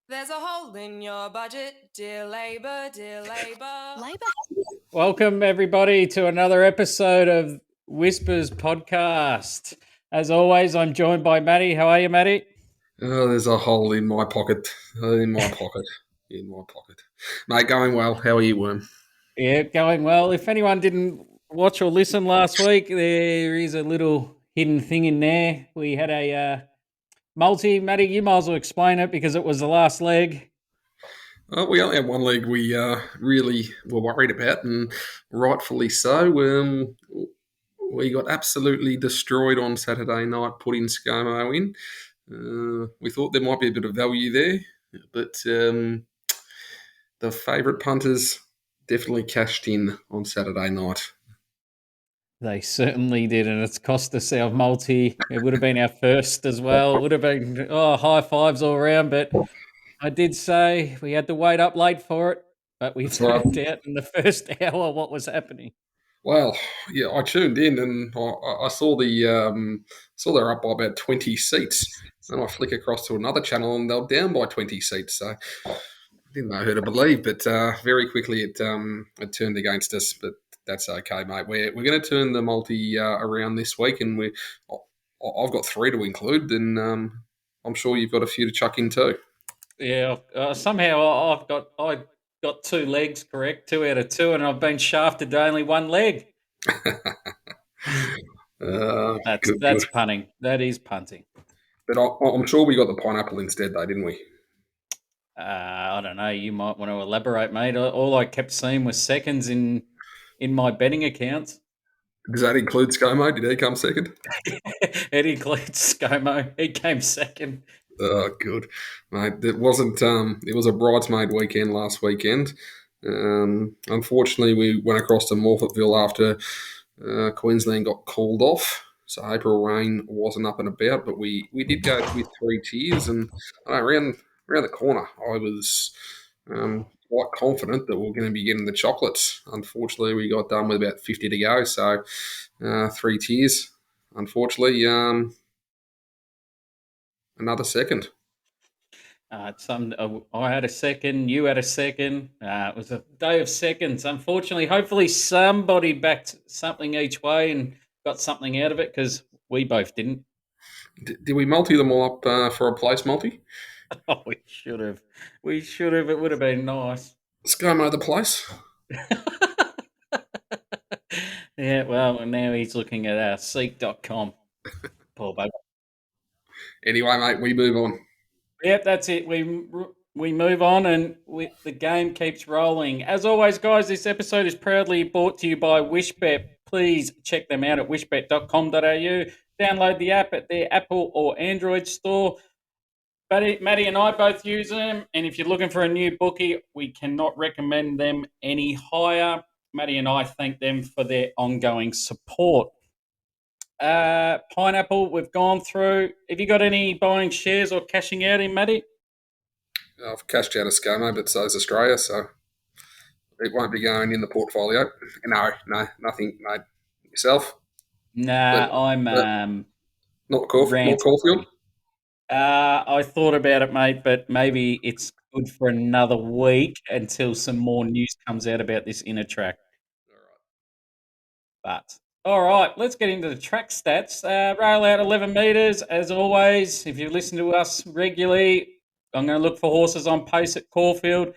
There's a hole in your budget, dear Labour, dear Labour. Welcome, everybody, to another episode of Whispers Podcast. As always, I'm joined by Matty. How are you, Matty? Oh, there's a hole in my pocket. In my pocket. In my pocket. Mate, going well. How are you, Worm? Yeah, going well. If anyone didn't watch or listen last week, there is a little hidden thing in there. We had a multi. Matty, you might as well explain it because it was the last leg. We only had one leg we really were worried about, and rightfully so. We got absolutely destroyed on Saturday night, putting ScoMo in. We thought there might be a bit of value there, but the favourite punters definitely cashed in on Saturday night. They certainly did, and it's cost us our multi. It would have been our first as well. It would have been high fives all around, but I did say we had to wait up late for it, but we That's right. found out in the first hour what was happening. Well, yeah, I tuned in and I saw saw they're up by about 20 seats. Then I flick across to another channel and they're down by 20 seats. So I didn't know who to believe, but very quickly it turned against us. But that's okay, mate. We're going to turn the multi around this week, and I've got 3 to include, and I'm sure you've got a few to chuck in too. Yeah, somehow I got 2 legs correct, 2 out of 2, and I've been shafted to only 1 leg. That's punting. That is punting. But I'm sure we got the pineapple instead, though, didn't we? I don't know. You might want to elaborate, mate. All I kept seeing was seconds in my betting accounts. Does that include ScoMo? Did he come second? It includes ScoMo. He came second. Oh, good, mate. It wasn't. It was a bridesmaid weekend last weekend. Unfortunately, we went across to Morphettville after Queensland got called off, so April rain wasn't up and about. But we did go with 3 tiers, and around the corner, I was quite confident that we are going to be getting the chocolates. Unfortunately, we got done with about 50 to go, so 3 tiers. Unfortunately, another second. I had a second. You had a second. It was a day of seconds. Unfortunately, hopefully somebody backed something each way and got something out of it because we both didn't. Did we multi them all up for a place multi? Oh, we should have. We should have. It would have been nice. ScoMo the place. Yeah, well, now he's looking at seek.com. Poor baby. Anyway, mate, we move on. Yep, that's it. We move on, and the game keeps rolling. As always, guys, this episode is proudly brought to you by Wishbet. Please check them out at wishbet.com.au. Download the app at their Apple or Android store. Matty and I both use them, and if you're looking for a new bookie, we cannot recommend them any higher. Matty and I thank them for their ongoing support. Pineapple, we've gone through. Have you got any buying shares or cashing out in, Matty? I've cashed out a ScoMo, but so's Australia, so it won't be going in the portfolio. No, nothing, mate. Yourself? Nah, I'm not Caulfield. I thought about it, mate, but maybe it's good for another week until some more news comes out about this inner track. All right, let's get into the track stats. Rail out 11 metres, as always. If you listen to us regularly, I'm going to look for horses on pace at Caulfield,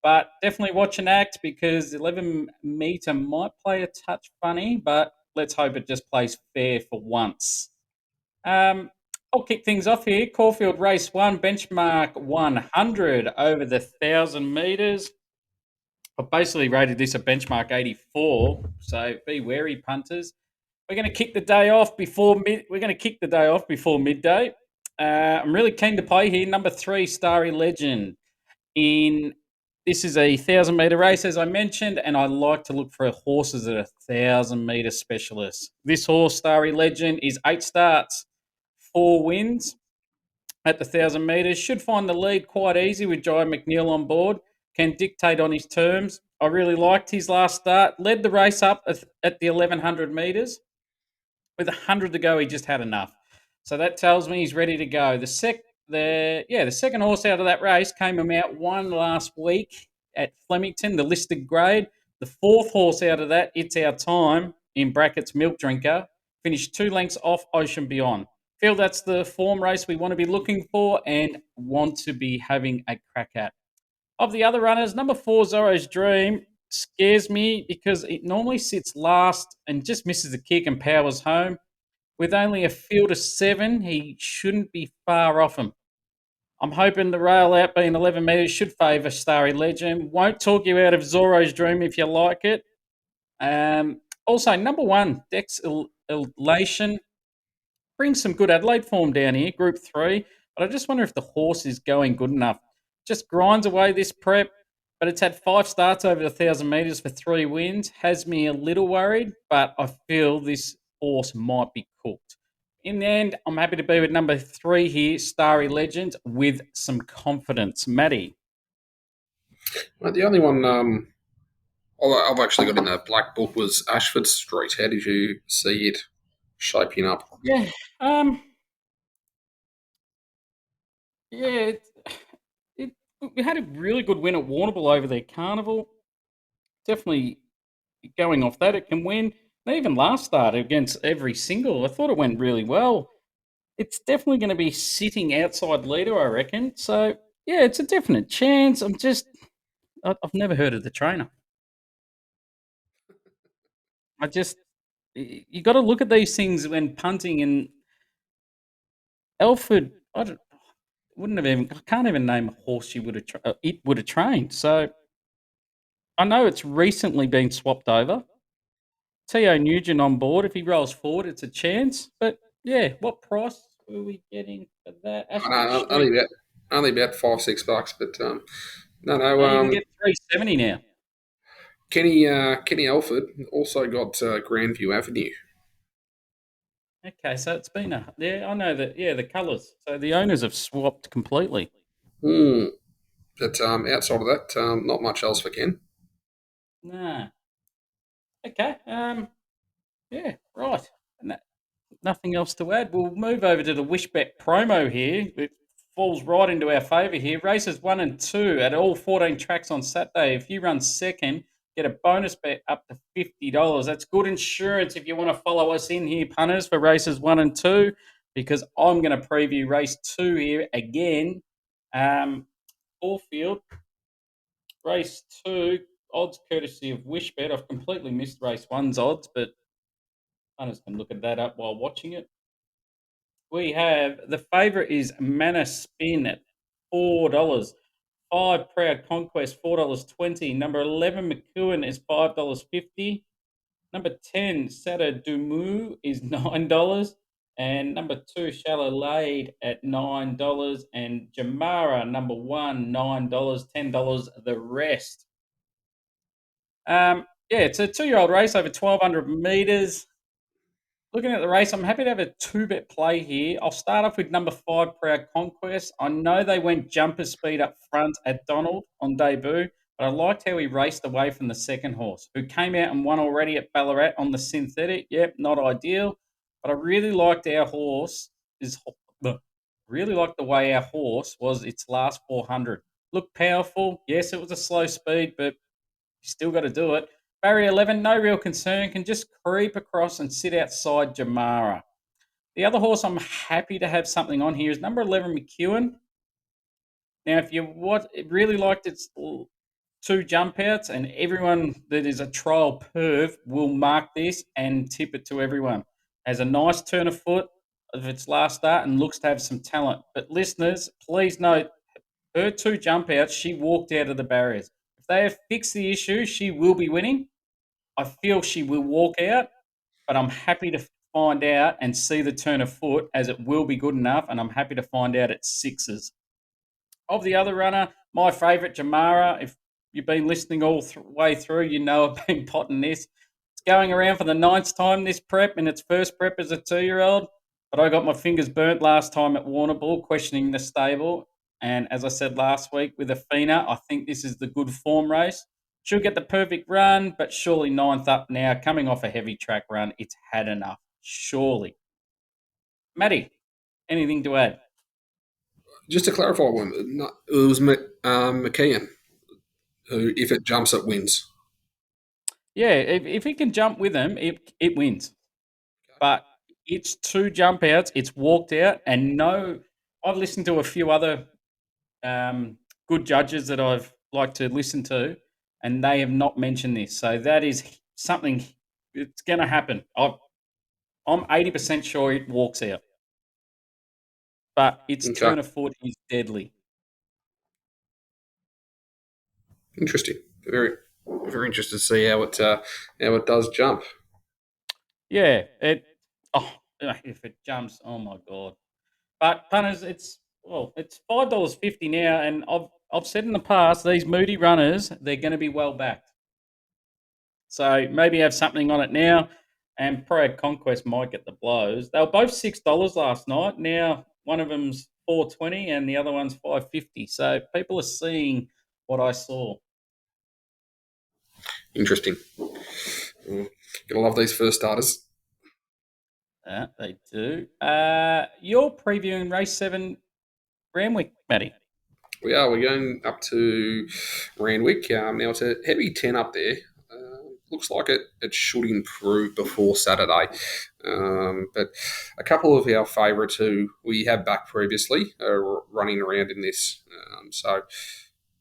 but definitely watch an act because 11 metre might play a touch funny, but let's hope it just plays fair for once. I'll kick things off here. Caulfield race 1, benchmark 100 over the 1,000 metres. I basically rated this a benchmark 84, so be wary, punters. We're going to kick the day off before midday. I'm really keen to play here. Number 3, Starry Legend. This is a 1,000-metre race, as I mentioned, and I like to look for horses that are 1,000-metre specialists. This horse, Starry Legend, is 8 starts, 4 wins at the 1,000 metres. Should find the lead quite easy with Jai McNeil on board. Can dictate on his terms. I really liked his last start. Led the race up at the 1100 metres. With 100 to go, he just had enough. So that tells me he's ready to go. The second horse out of that race came him out one last week at Flemington, the listed grade. The fourth horse out of that, It's Our Time, in brackets Milk Drinker, finished 2 lengths off Ocean Beyond. Feel that's the form race we want to be looking for and want to be having a crack at. Of the other runners, number 4, Zorro's Dream, scares me because it normally sits last and just misses the kick and powers home. With only a field of 7, he shouldn't be far off him. I'm hoping the rail out being 11 metres should favour Starry Legend. Won't talk you out of Zorro's Dream if you like it. Also, number 1, Dex Elation, brings some good Adelaide form down here, Group 3, but I just wonder if the horse is going good enough. Just grinds away this prep, but it's had 5 starts over 1,000 metres for 3 wins. Has me a little worried, but I feel this horse might be cooked. In the end, I'm happy to be with number 3 here, Starry Legends, with some confidence. Matty. Well, the only one I've actually got in the black book was Ashford Street. How did you see it shaping up? Yeah, um, yeah, it, we had a really good win at Warrnambool over there, Carnival. Definitely going off that, it can win. And even last start against every single, I thought it went really well. It's definitely going to be sitting outside leader, I reckon. So, yeah, it's a definite chance. I've never heard of the trainer. You got to look at these things when punting and Elford, I can't even name a horse it would have trained. So, I know it's recently been swapped over. T.O. Nugent on board. If he rolls forward, it's a chance. But yeah, what price were we getting for that? I Ashford know Street. only about $5-6, but no. You can get 370 now. Kenny Alford also got Grandview Avenue. Okay, so it's been I know that. Yeah, the colours. So the owners have swapped completely. But outside of that, not much else for Ken. Nah. Okay. Yeah. Right. Nothing else to add. We'll move over to the Wishbet promo here. It falls right into our favour here. Races 1 and 2 at all 14 tracks on Saturday. If you run second, get a bonus bet up to $50. That's good insurance if you want to follow us in here, punters, for races 1 and 2, because I'm going to preview race 2 here again. Caulfield, race 2, odds courtesy of Wishbet. I've completely missed race 1's odds, but punters can look at that up while watching it. We have the favourite is Manor Spin at $4. 5 Proud Conquest $4.20. Number 11 McEwen is $5.50. Number 10 Sada Dumu is $9. And number 2 Shallow Laid at $9. And Jamara number 1 $9. $10 the rest. It's a 2-year-old race over 1,200 metres. Looking at the race, I'm happy to have a 2-bet play here. I'll start off with number 5, Proud Conquest. I know they went jumper speed up front at Donald on debut, but I liked how he raced away from the second horse, who came out and won already at Ballarat on the synthetic. Yep, not ideal, but I really liked our horse. Really liked the way our horse was its last 400. Looked powerful. Yes, it was a slow speed, but you still got to do it. Barrier 11, no real concern, can just creep across and sit outside Jamara. The other horse I'm happy to have something on here is number 11, McEwen. Now, if you really liked its 2 jump outs, and everyone that is a trial perv will mark this and tip it to everyone. Has a nice turn of foot of its last start and looks to have some talent. But listeners, please note, her 2 jump outs, she walked out of the barriers. If they have fixed the issue, she will be winning. I feel she will walk out, but I'm happy to find out and see the turn of foot, as it will be good enough, and I'm happy to find out at 6s. Of the other runner, my favourite, Jamara. If you've been listening all way through, you know I've been potting this. It's going around for the 9th time this prep, in its first prep as a 2-year-old, but I got my fingers burnt last time at Warrnambool, questioning the stable. And as I said last week with Athena, I think this is the good form race. Should get the perfect run, but surely ninth up now, coming off a heavy track run. It's had enough, surely. Matty, anything to add? Just to clarify one, it was McKeon who, if it jumps, it wins. Yeah, if he can jump with them, it wins. But it's 2 jump outs, it's walked out, and no, I've listened to a few other good judges that I've liked to listen to, and they have not mentioned this. So that is something, it's going to happen. I'm 80% sure it walks out. But its Okay, turn of foot is deadly. interesting. Very, very interested to see how it does jump. Yeah, if it jumps, oh my god. But punters, it's $5.50 now, and I've said in the past these Moody runners they're going to be well backed. So maybe have something on it now, and Pride Conquest might get the blows. They were both $6 last night. Now one of them's $4.20 and the other one's $5.50. So people are seeing what I saw. Interesting. Gonna love these first starters. They do. You're previewing race 7 Randwick, Matty. We are. We're going up to Randwick. Now it's a heavy 10 up there. Looks like it should improve before Saturday. But a couple of our favourites who we have back previously are running around in this. So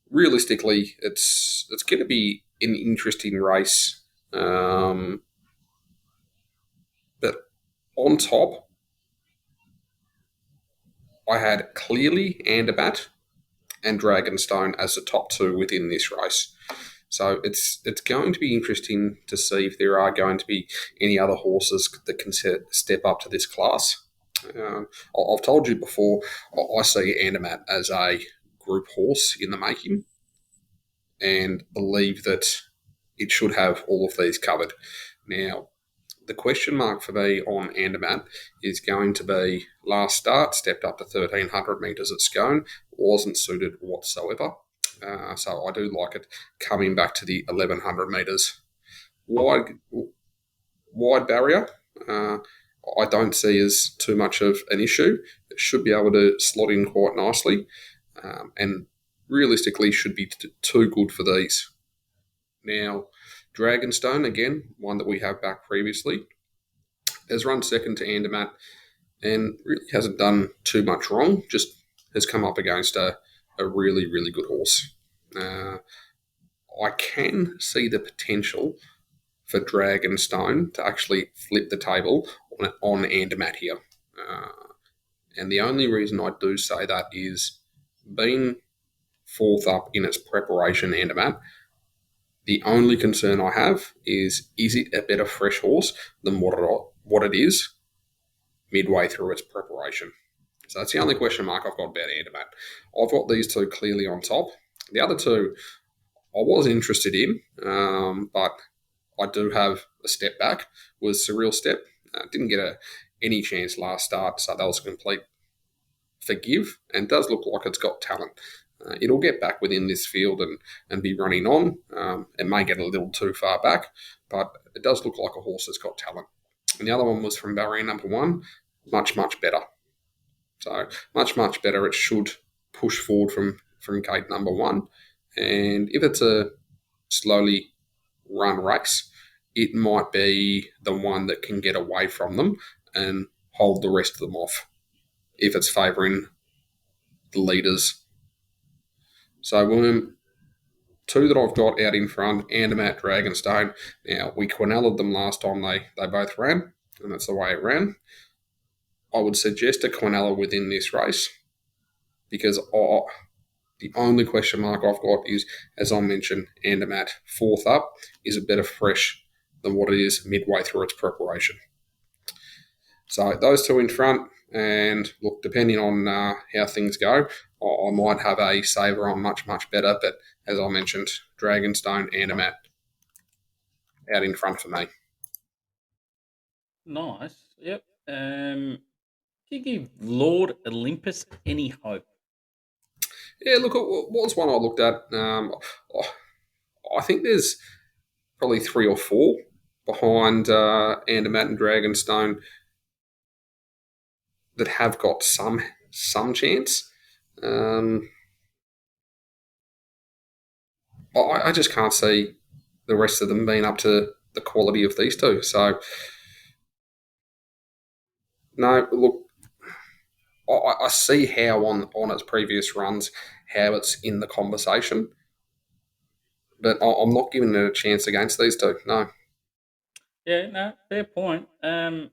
realistically, it's going to be an interesting race. But on top, I had clearly Andermatt and Dragonstone as the top 2 within this race. So it's going to be interesting to see if there are going to be any other horses that can step up to this class. I've told you before, I see Andermatt as a group horse in the making and believe that it should have all of these covered. Now, the question mark for me on Andermatt is going to be last start, stepped up to 1,300 metres at Scone, wasn't suited whatsoever. So I do like it coming back to the 1,100 metres. Wide barrier, I don't see as too much of an issue. It should be able to slot in quite nicely and realistically should be too good for these. Now, Dragonstone, again, one that we have back previously, has run second to Andermatt and really hasn't done too much wrong, just has come up against a really, really good horse. I can see the potential for Dragonstone to actually flip the table on Andermatt here. And the only reason I do say that is being 4th up in its preparation, Andermatt, the only concern I have is it a better fresh horse than what it is midway through its preparation? So that's the only question mark I've got about Andermatt. I've got these 2 clearly on top. The other 2 I was interested in, but I do have a step back, was Surreal Step. Didn't get any chance last start, so that was a complete forgive, and does look like it's got talent. It'll get back within this field and be running on. It may get a little too far back, but it does look like a horse that's got talent. And the other one was from barrier number 1, much, much better. So much, much better. It should push forward from gate number 1. And if it's a slowly run race, it might be the one that can get away from them and hold the rest of them off if it's favouring the leaders. So, William, 2 that I've got out in front, Andermatt, Dragonstone. Now, we Quinella'd them last time they both ran, and that's the way it ran. I would suggest a Quinella within this race because the only question mark I've got is, as I mentioned, Andermatt, 4th up, is a better fresh than what it is midway through its preparation. So those 2 in front, and look, depending on how things go, I might have a saver on much, much better, but as I mentioned, Dragonstone, Andermatt out in front for me. Nice. Yep. Do you give Lord Olympus any hope? Yeah, look, it was one I looked at. I think there's probably 3 or 4 behind Andermatt and Dragonstone that have got some chance. I just can't see the rest of them being up to the quality of these two. So, no, look, I see how on its previous runs, how it's in the conversation, but I'm not giving it a chance against these two. No. Yeah, no, fair point. I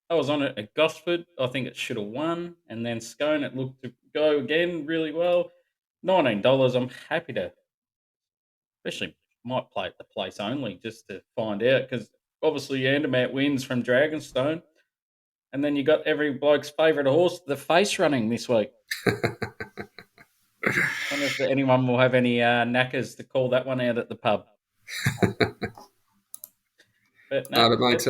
was on it at Gosford. I think it should have won, and then Scone. It looked to go again really well. $19. I'm happy to, especially might play at the place only just to find out because obviously Andermatt wins from Dragonstone, and then you got every bloke's favourite horse, the face running this week. Wonder if anyone will have any knackers to call that one out at the pub. But no, But mate,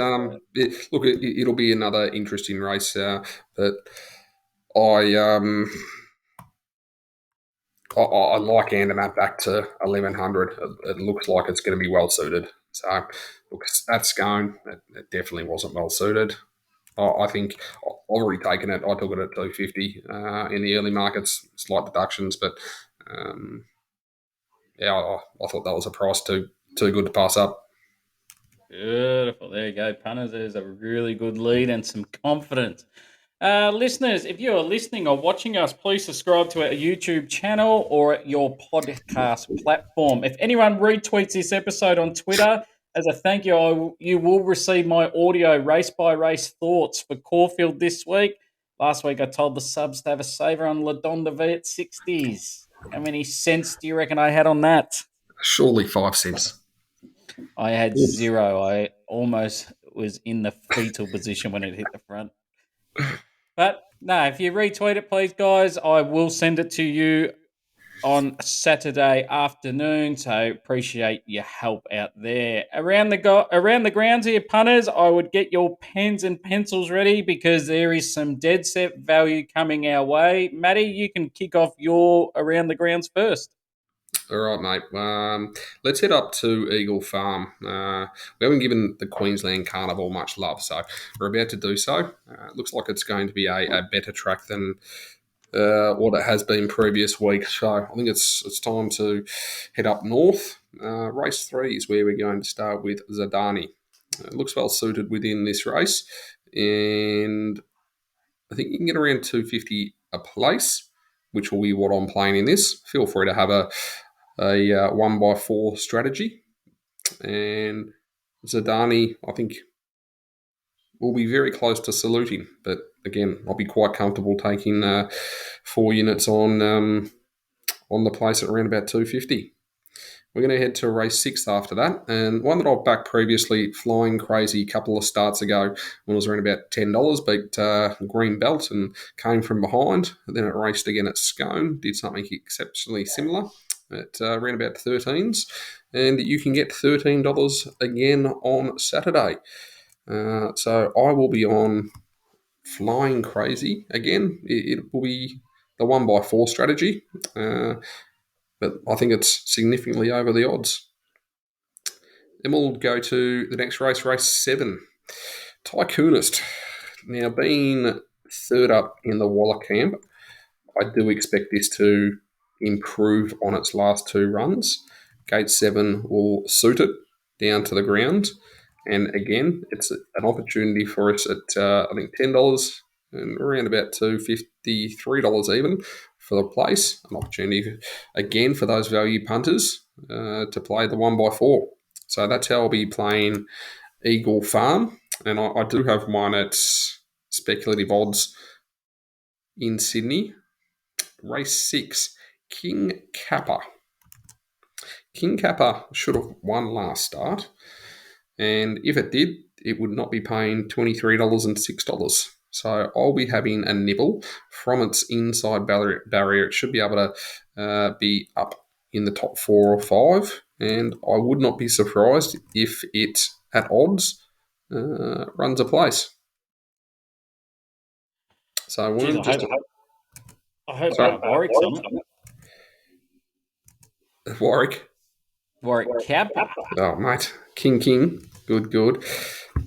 look, it'll be another interesting race. But I I like Andermatt back to 1100. It looks like it's going to be well suited. So, look, that's going. It definitely wasn't well suited. I think I've already taken it. I took it at 250 in the early markets, slight deductions, but yeah, I thought that was a price too good to pass up. Beautiful. There you go, punters. There's a really good lead and some confidence. Listeners, if you are listening or watching us, please subscribe to our YouTube channel or your podcast platform. If anyone retweets this episode on Twitter, as a thank you, you will receive my audio race by race thoughts for Caulfield this week. Last week, I told the subs to have a saver on Ladonda V at 60s. How many cents do you reckon I had on that? Surely 5 cents. I had 0. I almost was in the fetal position when it hit the front. But no, if you retweet it, please, guys, I will send it to you on Saturday afternoon. So appreciate your help out there. Around the grounds here, punters, I would get your pens and pencils ready because there is some dead set value coming our way. Matty, you can kick off your around the grounds first. All right, mate. Let's head up to Eagle Farm. We haven't given the Queensland Carnival much love, so we're about to do so. Looks like it's going to be a better track than what it has been previous weeks. So I think it's time to head up north. Race 3 is where we're going to start with Zadani. It looks well suited within this race, and I think you can get around 250 a place, which will be what I'm playing in this. Feel free to have a 1x4 strategy. And Zadani, I think, will be very close to saluting. But again, I'll be quite comfortable taking 4 units on the place at around about 250. We're going to head to race 6 after that, and one that I've backed previously, Flying Crazy, a couple of starts ago when it was around about $10, beat Green Belt and came from behind. And then it raced again at Scone, did something exceptionally similar at around about 13s, and you can get $13 again on Saturday. So I will be on Flying Crazy again. It will be the 1x4 strategy. But I think it's significantly over the odds. Then we'll go to the next race, race 7. Tycoonist. Now, being third up in the Waller camp, I do expect this to improve on its last 2 runs. Gate 7 will suit it down to the ground. And again, it's an opportunity for us at, I think, $10 and around about $253 even for the place. An opportunity, again, for those value punters to play the 1x4. So that's how I'll be playing Eagle Farm. And I do have mine at speculative odds in Sydney. Race 6, King Kappa. King Kappa should have won last start. And if it did, it would not be paying $23 and $6. So I'll be having a nibble from its inside barrier. It should be able to be up in the top 4 or 5. And I would not be surprised if it, at odds, runs a place. So Jeez, I hope Warwick's on it. Warwick. Warwick Kappa. Oh, mate. King. Good.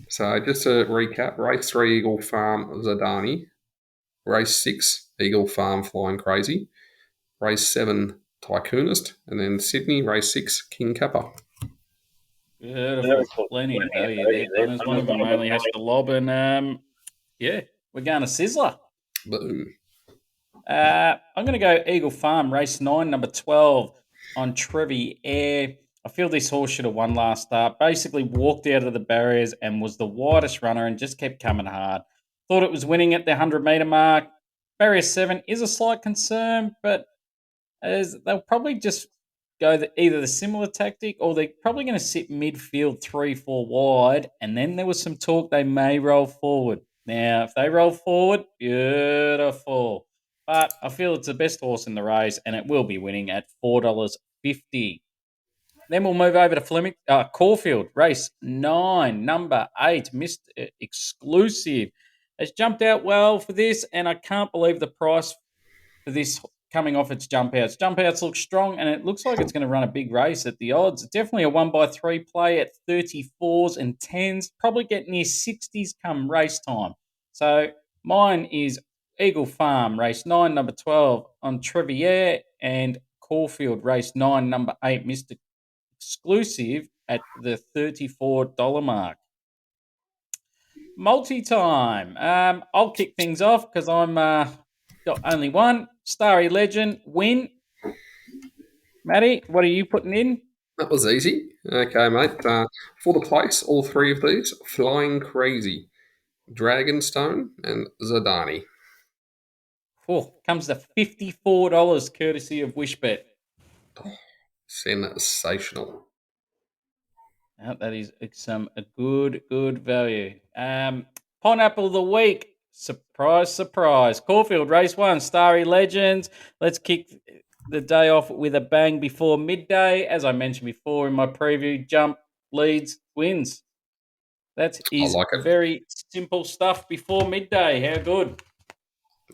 So just to recap, race 3, Eagle Farm Zadani. Race 6, Eagle Farm Flying Crazy. Race 7, Tycoonist. And then Sydney, race 6, King Kappa. Beautiful. Plenty of value there, punters. One of them only has to lob, and we're going to Sizzler. Boom. I'm going to go Eagle Farm, race 9, number 12 on Trevi Air. I feel this horse should have won last start. Basically walked out of the barriers and was the widest runner and just kept coming hard. Thought it was winning at the 100-metre mark. Barrier 7 is a slight concern, but they'll probably just go either the similar tactic or they're probably going to sit midfield 3-4 wide, and then there was some talk they may roll forward. Now, if they roll forward, beautiful. But I feel it's the best horse in the race, and it will be winning at $4.50. Then we'll move over to Caulfield, race 9, number 8, Mr. Exclusive. Has jumped out well for this, and I can't believe the price for this coming off its jump outs. Jump outs look strong, and it looks like it's going to run a big race at the odds. Definitely a 1x3 play at 34s and 10s. Probably get near 60s come race time. So mine is Eagle Farm, race 9, number 12 on Treviere, and Caulfield, race 9, number 8, Mr. Exclusive at the $34 mark. Multi-time. I'll kick things off because I'm got only one. Starry Legend win. Matty, what are you putting in? That was easy. Okay, mate. For the place, all 3 of these, Flying Crazy, Dragonstone, and Zadani. Comes to $54 courtesy of Wishbet. Sensational. That is some good value. Pineapple of the week. Surprise. Caulfield, race 1, Starry Legends. Let's kick the day off with a bang before midday. As I mentioned before in my preview, jump, leads, wins. That is very simple stuff before midday. How good?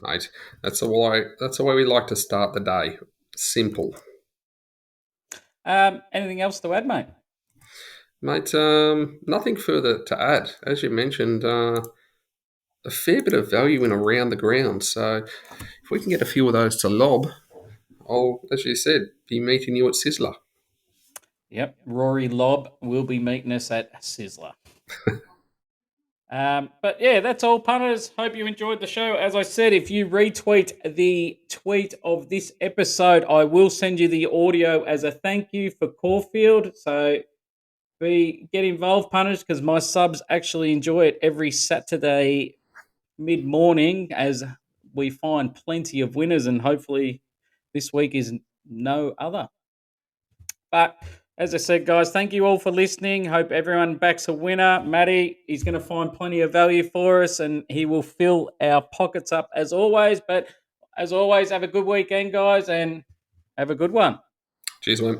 Mate, that's the way we like to start the day. Simple. Anything else to add, mate? Mate, nothing further to add. As you mentioned, a fair bit of value in around the ground. So if we can get a few of those to lob, I'll, as you said, be meeting you at Sizzler. Yep, Rory Lobb will be meeting us at Sizzler. But yeah, that's all, punters. Hope you enjoyed the show. As I said, if you retweet the tweet of this episode, I will send you the audio as a thank you for Caulfield. So get involved, punters, because my subs actually enjoy it every Saturday mid-morning as we find plenty of winners, and hopefully this week is no other. But as I said, guys, thank you all for listening. Hope everyone backs a winner. Matty, he's going to find plenty of value for us, and he will fill our pockets up as always. But as always, have a good weekend, guys, and have a good one. Cheers, Wim.